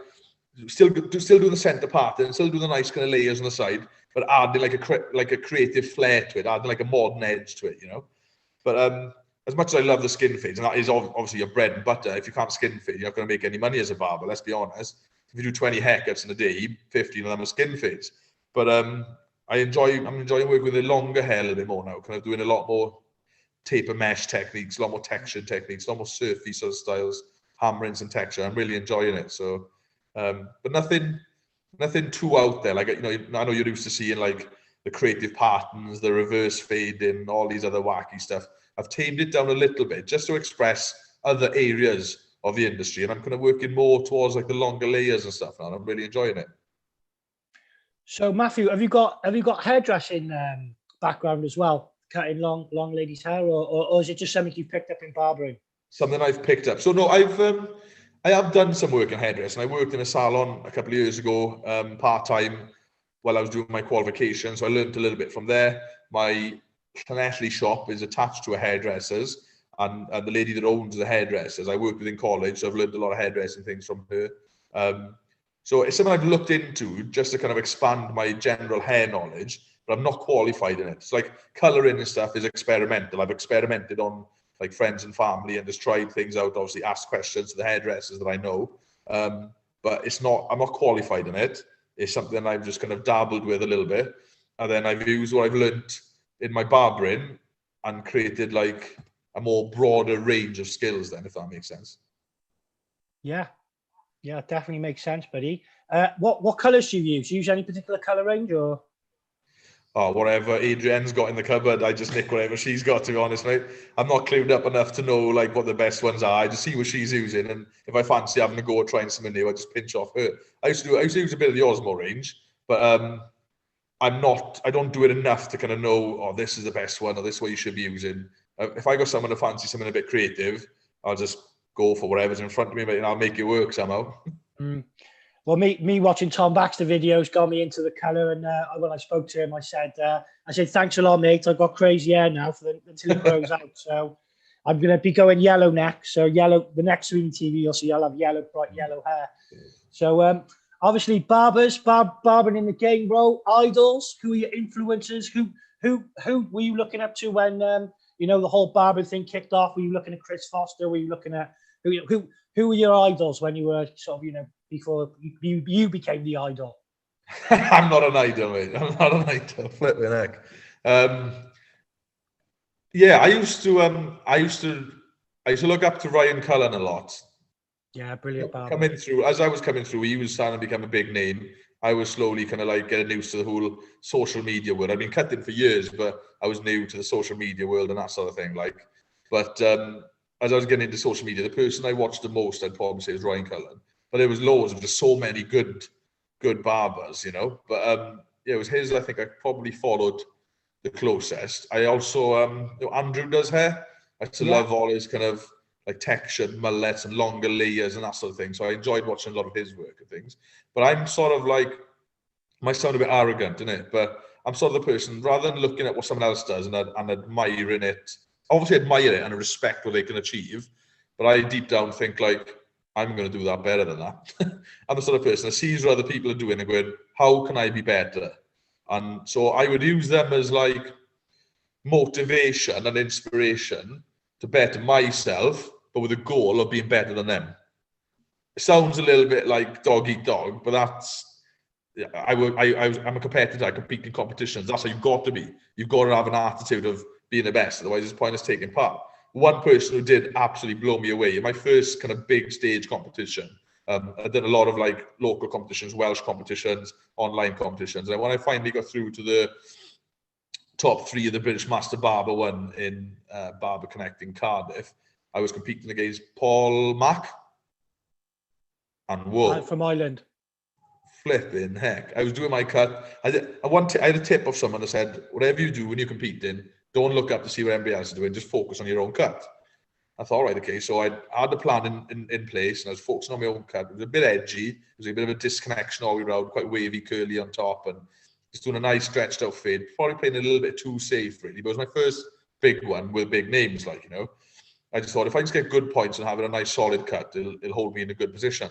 still do the centre parting, still do the nice kind of layers on the side, but adding like a creative flair to it, adding like a modern edge to it, you know. But as much as I love the skin fades, and that is obviously your bread and butter, if you can't skin fade, you're not going to make any money as a barber, let's be honest. If you do 20 haircuts in a day, 15 of them are skin fades. But I'm enjoying working with the longer hair a little bit more now, kind of doing a lot more taper mesh techniques, a lot more textured techniques, a lot more surfy sort of styles, hammering some texture. I'm really enjoying it. So, but nothing too out there. Like, you know, I know you're used to seeing like the creative patterns, the reverse fading, all these other wacky stuff. I've tamed it down a little bit just to express other areas of the industry, and I'm kind of working more towards like the longer layers and stuff now. And I'm really enjoying it. So Matthew, have you got hairdressing background as well, cutting long ladies' hair, or is it just something you picked up in barbering? Something I've picked up. So no, I have done some work in hairdressing. I worked in a salon a couple of years ago, part-time, while I was doing my qualification. So I learned a little bit from there. My Llanelli shop is attached to a hairdresser's, and the lady that owns the hairdressers I worked with in college, so I've learned a lot of hairdressing things from her. So it's something I've looked into just to kind of expand my general hair knowledge, but I'm not qualified in it. It's like colouring and stuff is experimental. I've experimented on like friends and family and just tried things out, obviously asked questions to the hairdressers that I know. But I'm not qualified in it. It's something I've just kind of dabbled with a little bit. And then I've used what I've learned in my barbering and created like a more broader range of skills then, if that makes sense. Yeah, it definitely makes sense, buddy. What colours do you use? Do you use any particular colour range, or? Oh, whatever Adrienne's got in the cupboard, I just nick whatever she's got, to be honest, mate. I'm not clued up enough to know like what the best ones are. I just see what she's using, and if I fancy having a go at trying something new, I just pinch off her. I used to use a bit of the Osmo range, but I don't do it enough to kind of know, oh, this is the best one, or this is what you should be using. If I got someone to fancy something a bit creative, I'll just go for whatever's in front of me, and I'll make it work somehow. Well, me watching Tom Baxter videos got me into the colour, and when I spoke to him, I said, thanks a lot, mate. I've got crazy hair now until it grows out. So I'm going to be going yellow next. So yellow, the next SweeneyTV, you'll see I'll have bright yellow hair. So obviously barbering in the game, bro. Idols, who are your influencers? Who were you looking up to when the whole barber thing kicked off? Were you looking at Chris Foster? Were you looking at who were your idols when you were sort of before you became the idol? I'm not an idol, mate. I'm not an idol. Flipping heck. Yeah, I used to look up to Ryan Cullen a lot. Yeah, brilliant barber. As I was coming through, he was starting to become a big name. I was slowly kind of like getting used to the whole social media world. I've been cutting for years, but I was new to the social media world and that sort of thing. But as I was getting into social media, the person I watched the most, I'd probably say, was Ryan Cullen. But there was loads of just so many good barbers, But it was his. I think I probably followed the closest. I also Andrew does hair. I used to love all his kind of like textured mullets and longer layers and that sort of thing. So I enjoyed watching a lot of his work and things. But I'm sort of like, might sound a bit arrogant, innit? But I'm sort of the person, rather than looking at what someone else does and admiring it, obviously admire it and respect what they can achieve, but I deep down think like, I'm going to do that better than that. I'm the sort of person that sees what other people are doing and going, how can I be better? And so I would use them as like motivation and inspiration to better myself, but with a goal of being better than them. It sounds a little bit like dog eat dog, but I'm a competitor. I compete in competitions. That's how you've got to be. You've got to have an attitude of being the best. Otherwise, it's pointless taking part. One person who did absolutely blow me away in my first kind of big stage competition. I did a lot of like local competitions, Welsh competitions, online competitions. And when I finally got through to the top 3 of the British Master Barber one in Barber Connect in Cardiff, I was competing against Paul Mack. And whoa. From Ireland. Flipping heck. I was doing my cut. I had a tip of someone that said, whatever you do when you're competing, don't look up to see what everybody else is doing. Just focus on your own cut. I thought, all right, okay. So I had the plan in place, and I was focusing on my own cut. It was a bit edgy. It was a bit of a disconnection all the way around, quite wavy, curly on top, and just doing a nice stretched out fade. Probably playing a little bit too safe, really. But it was my first big one with big names, I just thought, if I just get good points and having a nice solid cut, it'll hold me in a good position.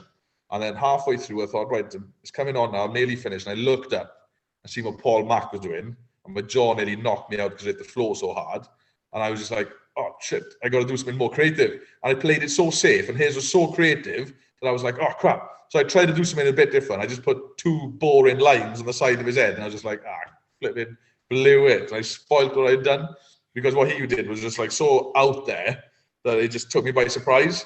And then halfway through, I thought, right, it's coming on now. I'm nearly finished. And I looked up and seen what Paul Mack was doing. And my jaw nearly knocked me out because it hit the floor so hard. And I was just like, oh, shit, I got to do something more creative. And I played it so safe. And his was so creative that I was like, oh, crap. So I tried to do something a bit different. I just put 2 boring lines on the side of his head. And I was just like, flipping blew it. And I spoiled what I'd done because what he did was just like so out there that it just took me by surprise.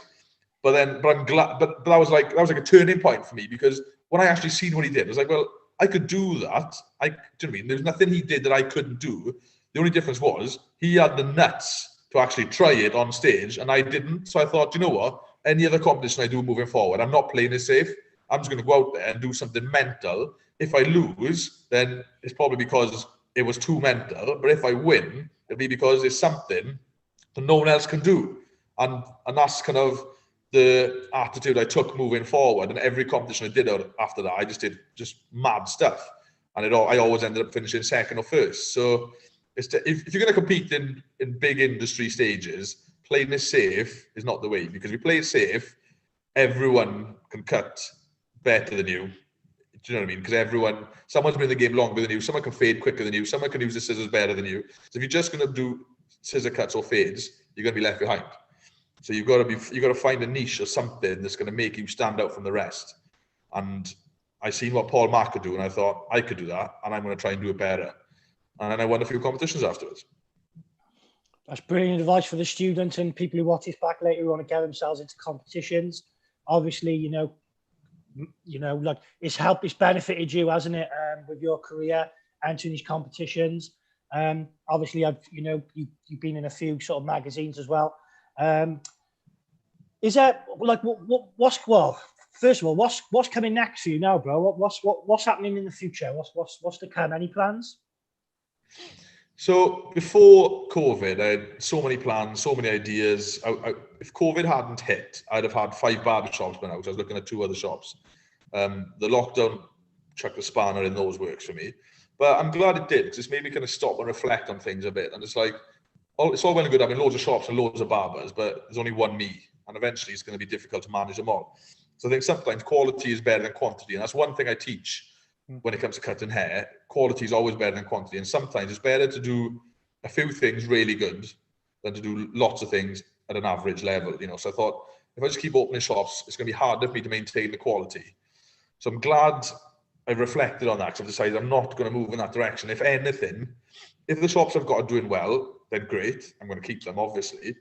But I'm glad, but that was like a turning point for me, because when I actually seen what he did, I was like, well, I could do that. Do you know what I mean? There's nothing he did that I couldn't do. The only difference was he had the nuts to actually try it on stage, and I didn't. So I thought, you know what? Any other competition I do moving forward, I'm not playing it safe. I'm just going to go out there and do something mental. If I lose, then it's probably because it was too mental. But if I win, it'll be because it's something that no one else can do. And that's kind of the attitude I took moving forward. And every competition I did after that, I just did just mad stuff. And I always ended up finishing second or first. So if you're going to compete in big industry stages, playing it safe is not the way. Because if you play it safe, everyone can cut better than you. Do you know what I mean? Because someone's been in the game longer than you, someone can fade quicker than you, someone can use the scissors better than you. So if you're just going to do scissor cuts or fades, you're going to be left behind. So you've got to find a niche or something that's going to make you stand out from the rest. And I seen what Paul Mack could do, and I thought I could do that, and I'm going to try and do it better. And then I won a few competitions afterwards. That's brilliant advice for the students and people who watch this back later who want to get themselves into competitions. Obviously, you know, like it's benefited you, hasn't it, with your career entering these competitions. Obviously, you've been in a few sort of magazines as well. Is that like first of all, what's coming next for you now, bro? What's happening in the future? What's to come? Any plans? So before COVID, I had so many plans, so many ideas. If COVID hadn't hit, I'd have had 5 barber shops by now. I was looking at 2 other shops. The lockdown chucked the spanner in those works for me. But I'm glad it did, because it's made me kind of stop and reflect on things a bit. And it's like, it's all well and good having loads of shops and loads of barbers, but there's only one me. And eventually it's going to be difficult to manage them all. So I think sometimes quality is better than quantity. And that's one thing I teach when it comes to cutting hair. Quality is always better than quantity. And sometimes it's better to do a few things really good than to do lots of things at an average level, you know. So I thought, if I just keep opening shops, it's going to be harder for me to maintain the quality. So I'm glad I reflected on that, because I've decided I'm not going to move in that direction. If anything, if the shops I've got are doing well, then great. I'm going to keep them, obviously.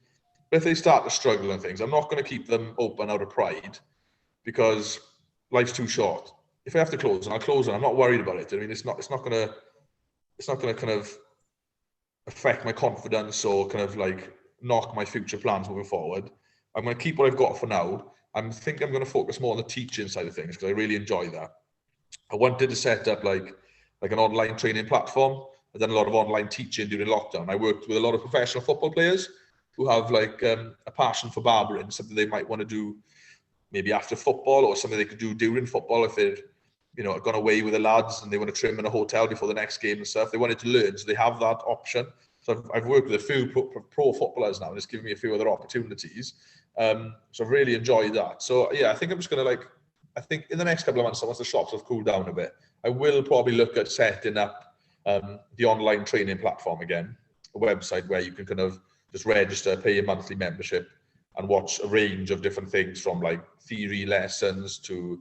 But if they start to struggle and things, I'm not going to keep them open out of pride, because life's too short. If I have to close, I'll close, and I'm not worried about it. I mean, it's not going to kind of affect my confidence or kind of like knock my future plans moving forward. I'm going to keep what I've got for now. I think I'm going to focus more on the teaching side of things, because I really enjoy that. I wanted to set up like an online training platform. I've done a lot of online teaching during lockdown. I worked with a lot of professional football players who have like a passion for barbering, something they might want to do maybe after football, or something they could do during football if they'd, gone away with the lads and they want to trim in a hotel before the next game and stuff. They wanted to learn, so they have that option. So I've worked with a few pro footballers now, and it's given me a few other opportunities. So I've really enjoyed that. So yeah, I think I'm just going to I think in the next couple of months, once the shops have cooled down a bit, I will probably look at setting up the online training platform again, a website where you can kind of just register, pay your monthly membership, and watch a range of different things, from like theory lessons to,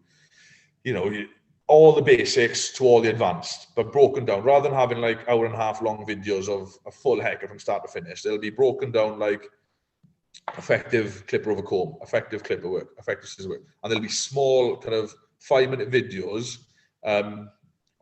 all the basics to all the advanced, but broken down. Rather than having like 1.5 hour long videos of a full haircut from start to finish, they'll be broken down like effective clipper over comb, effective clipper work, effective scissor work, and there'll be small kind of 5-minute videos on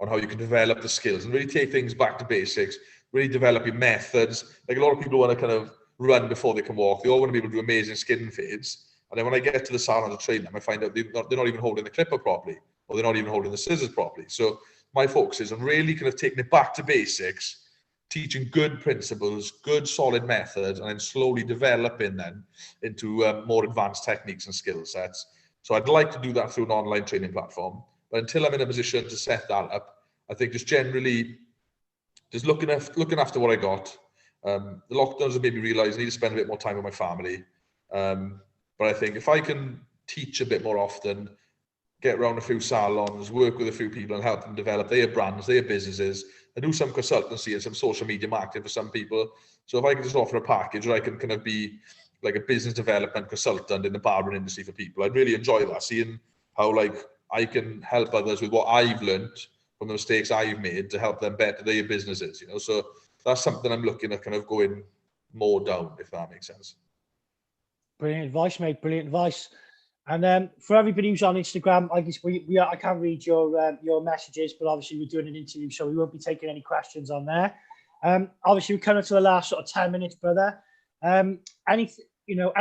how you can develop the skills and really take things back to basics, really develop your methods. Like, a lot of people want to kind of run before they can walk. They all want to be able to do amazing skin fades. And then when I get to the salon to train them, I find out they're not even holding the clipper properly, or they're not even holding the scissors properly. So my focus is on really kind of taking it back to basics, teaching good principles, good solid methods, and then slowly developing them into more advanced techniques and skill sets. So I'd like to do that through an online training platform. But until I'm in a position to set that up, I think just generally just looking after what I got. The lockdowns have made me realise I need to spend a bit more time with my family. But I think if I can teach a bit more often, get around a few salons, work with a few people and help them develop their brands, their businesses, and do some consultancy and some social media marketing for some people. So if I can just offer a package where I can kind of be like a business development consultant in the barbering industry for people, I'd really enjoy that, seeing how like I can help others with what I've learned from the mistakes I've made to help them better their businesses, you know. So that's something I'm looking at kind of going more down, if that makes sense. Brilliant advice, mate. Brilliant advice. And for everybody who's on Instagram, I guess I can't read your messages, but obviously we're doing an interview, so we won't be taking any questions on there. Obviously, we're coming to the last sort of 10 minutes, brother. Anything you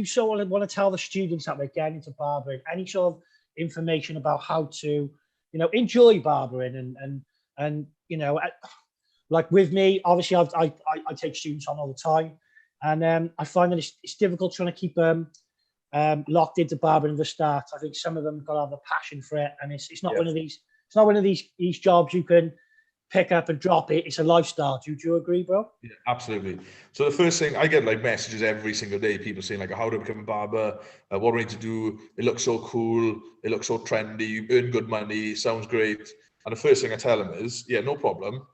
sort of want to tell the students that they're getting into barbering? Any sort of information about how to, enjoy barbering and like with me, obviously I take students on all the time, and I find that it's difficult trying to keep them locked into barbering at the start. I think some of them got to have a passion for it, and it's not one of these. It's not one of these jobs you can pick up and drop it. It's a lifestyle. Do you agree, bro? Yeah, absolutely. So the first thing, I get like messages every single day, people saying like, how do I become a barber? What do I need to do? It looks so cool. It looks so trendy. You earn good money. Sounds great. And the first thing I tell them is, yeah, no problem.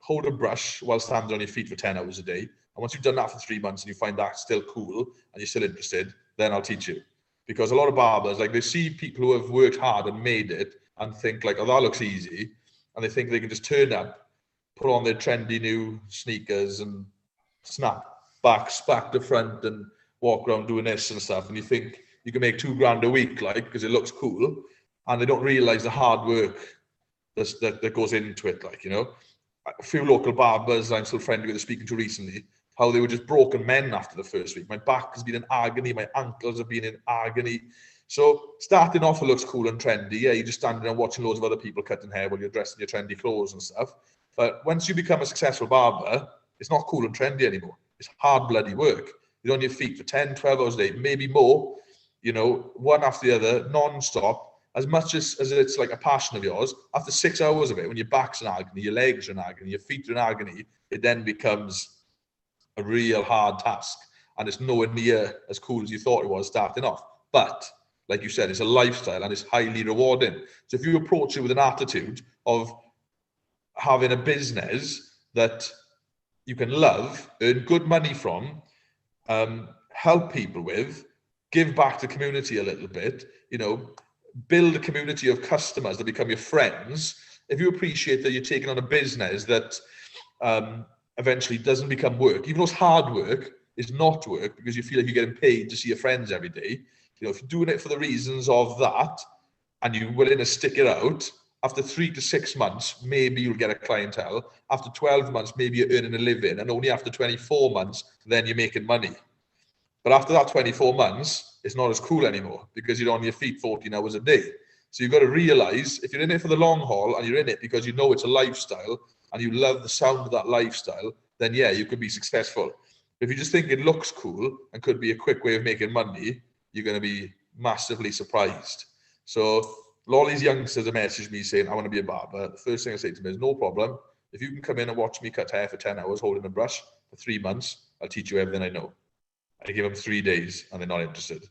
Hold a brush while standing on your feet for 10 hours a day. And once you've done that for 3 months and you find that still cool and you're still interested, then I'll teach you. Because a lot of barbers, like they see people who have worked hard and made it and think like, oh, that looks easy. And they think they can just turn up, put on their trendy new sneakers and snap back to front and walk around doing this and stuff. And you think you can make $2,000 a week, like, because it looks cool. And they don't realize the hard work that goes into it. Like, a few local barbers I'm still friendly with, speaking to recently, how they were just broken men after the first week. My back has been in agony. My ankles have been in agony. So starting off, it looks cool and trendy. Yeah, you're just standing there watching loads of other people cutting hair while you're dressed in your trendy clothes and stuff. But once you become a successful barber, it's not cool and trendy anymore. It's hard bloody work. You're on your feet for 10, 12 hours a day, maybe more, one after the other, non-stop. As much as it's like a passion of yours, after 6 hours of it, when your back's in agony, your legs are in agony, your feet are in agony, it then becomes a real hard task. And it's nowhere near as cool as you thought it was starting off. But like you said, it's a lifestyle and it's highly rewarding. So if you approach it with an attitude of having a business that you can love, earn good money from, help people with, give back to the community a little bit, build a community of customers that become your friends. If you appreciate that you're taking on a business that eventually doesn't become work, even though it's hard work, it's not work because you feel like you're getting paid to see your friends every day. If you're doing it for the reasons of that and you're willing to stick it out, after 3 to 6 months, maybe you'll get a clientele. After 12 months, maybe you're earning a living. And only after 24 months, then you're making money. But after that 24 months, it's not as cool anymore because you're on your feet 14 hours a day. So you've got to realize if you're in it for the long haul and you're in it because you know it's a lifestyle and you love the sound of that lifestyle, then yeah, you could be successful. If you just think it looks cool and could be a quick way of making money, you're going to be massively surprised. So all these youngsters have messaged me saying, I want to be a barber. The first thing I say to them is, no problem. If you can come in and watch me cut hair for 10 hours holding a brush for 3 months, I'll teach you everything I know. I give them 3 days and they're not interested,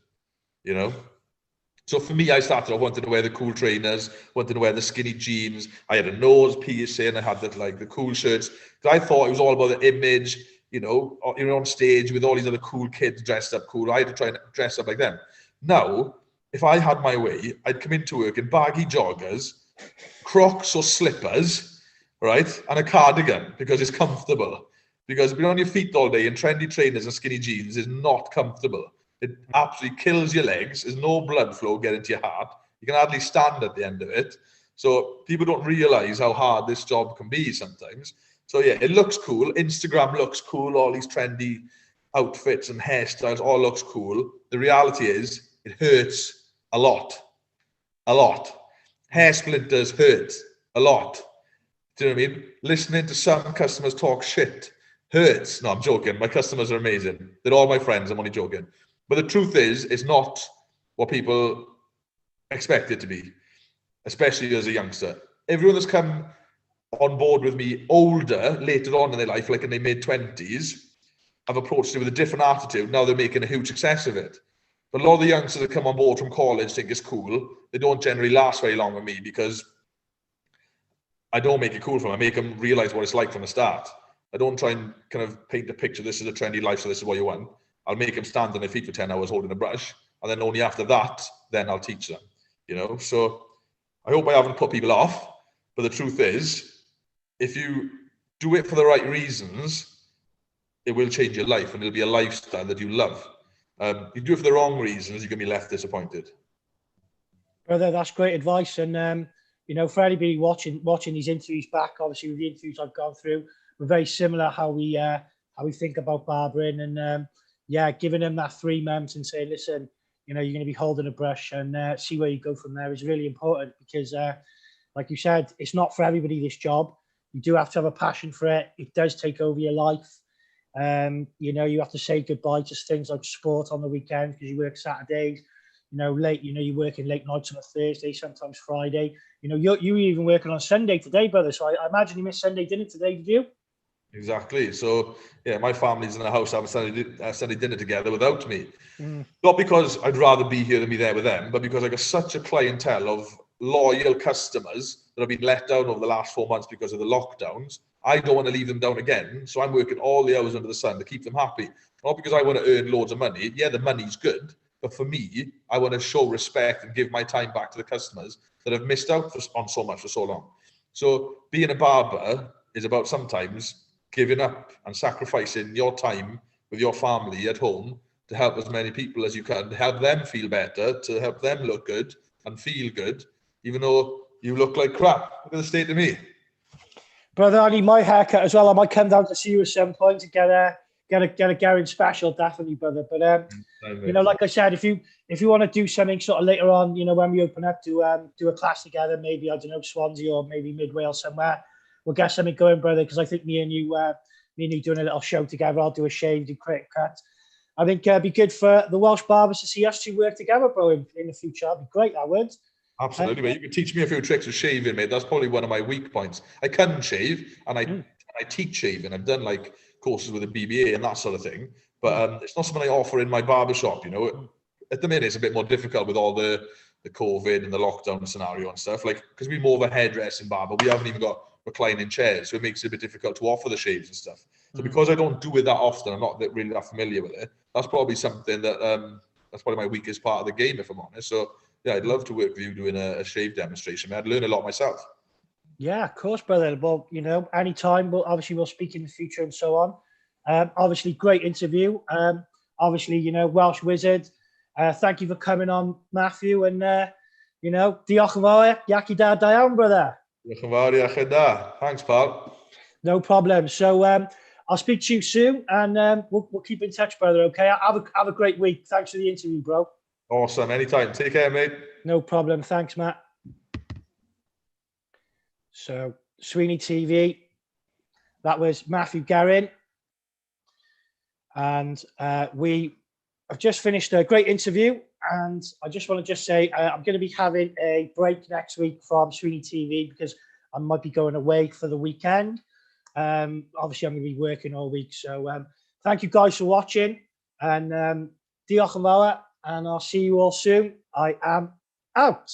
So for me, I started off wanting to wear the cool trainers, wanted to wear the skinny jeans. I had a nose piercing. I had the cool shirts. Because I thought it was all about the image. You're on stage with all these other cool kids dressed up cool. I had to try and dress up like them. Now, if I had my way, I'd come into work in baggy joggers, Crocs or slippers, right? And a cardigan because it's comfortable. Because being on your feet all day in trendy trainers and skinny jeans is not comfortable. It absolutely kills your legs. There's no blood flow getting to your heart. You can hardly stand at the end of it. So people don't realize how hard this job can be sometimes. So yeah, it looks cool. Instagram looks cool. All these trendy outfits and hairstyles all looks cool. The reality is it hurts a lot. A lot. Hair splinters hurt a lot. Do you know what I mean? Listening to some customers talk shit hurts. No, I'm joking. My customers are amazing. They're all my friends. I'm only joking. But the truth is, it's not what people expect it to be, especially as a youngster. Everyone that's come on board with me older, later on in their life, like in their mid-20s, have approached it with a different attitude. Now they're making a huge success of it. But a lot of the youngsters that come on board from college think it's cool. They don't generally last very long with me because I don't make it cool for them. I make them realize what it's like from the start. I don't try and kind of paint a picture. This is a trendy life, so this is what you want. I'll make them stand on their feet for 10 hours holding a brush. And then only after that, then I'll teach them, So I hope I haven't put people off, but the truth is, if you do it for the right reasons, it will change your life and it'll be a lifestyle that you love. You do it for the wrong reasons, you're going to be left disappointed. Brother, that's great advice. And, you know, for anybody watching these interviews back, obviously with the interviews I've gone through, we're very similar how we think about barbering. And, yeah, giving them that 3 months and saying, listen, you know, you're going to be holding a brush and see where you go from there is really important because, like you said, it's not for everybody, this job. You do have to have a passion for it. It does take over your life. You know, you have to say goodbye to things like sport on the weekend because you work Saturdays, you know, you're working late nights on a Thursday, sometimes Friday. You know, you were even working on Sunday today, brother. So I imagine you missed Sunday dinner today, did you? Exactly. So, yeah, my family's in the house having Sunday dinner together without me. Not because I'd rather be here than be there with them, but because I got such a clientele of loyal customers that have been let down over the last 4 months because of the lockdowns. I don't want to leave them down again. So I'm working all the hours under the sun to keep them happy. Not because I want to earn loads of money. Yeah, the money's good. But for me, I want to show respect and give my time back to the customers that have missed out on so much for so long. So being a barber is about sometimes giving up and sacrificing your time with your family at home to help as many people as you can, to help them feel better, to help them look good and feel good, even though you look like crap. Look at the state of me. Brother, I need my haircut as well. I might come down to see you at some point to get a Guerin special, definitely, brother. But you know, like I said, if you want to do something sort of later on, you know, when we open up to do a class together, maybe I don't know, Swansea or maybe Mid Wales somewhere, we'll get something going, brother. Because I think me and you doing a little show together. I'll do a shave, do quick cut. I think it'd be good for the Welsh barbers to see us two work together, bro, in the future. That'd be great, that would. Absolutely, mate. You can teach me a few tricks of shaving, mate. That's probably one of my weak points. I can shave and I teach shaving. I've done like courses with a BBA and that sort of thing. But it's not something I offer in my barbershop, you know. At the minute, it's a bit more difficult with all the COVID and the lockdown scenario and stuff. Like, because we're more of a hairdressing barber, we haven't even got reclining chairs, so it makes it a bit difficult to offer the shaves and stuff. So because I don't do it that often, I'm not really that familiar with it. That's probably something that that's probably my weakest part of the game, if I'm honest. So yeah, I'd love to work with you doing a shave demonstration. I'd learn a lot myself. Yeah, of course, brother. Well, you know, anytime. We'll speak in the future and so on. Obviously, great interview. Obviously, you know, Welsh Wizard. Thank you for coming on, Mathew. And, you know, diolch yn fawr. Yaki da iawn, brother. Diolch yn fawr, iechyd da. Thanks, pal. No problem. So I'll speak to you soon and we'll keep in touch, brother, okay? Have a great week. Thanks for the interview, bro. Awesome. Anytime. Take care, mate. No problem. Thanks, Matt. So, SweeneyTV. That was Mathew Guerin. And we have just finished a great interview. And I just want to say I'm going to be having a break next week from SweeneyTV because I might be going away for the weekend. Obviously, I'm going to be working all week. So thank you guys for watching. And diolch yn fawr. And I'll see you all soon. I am out.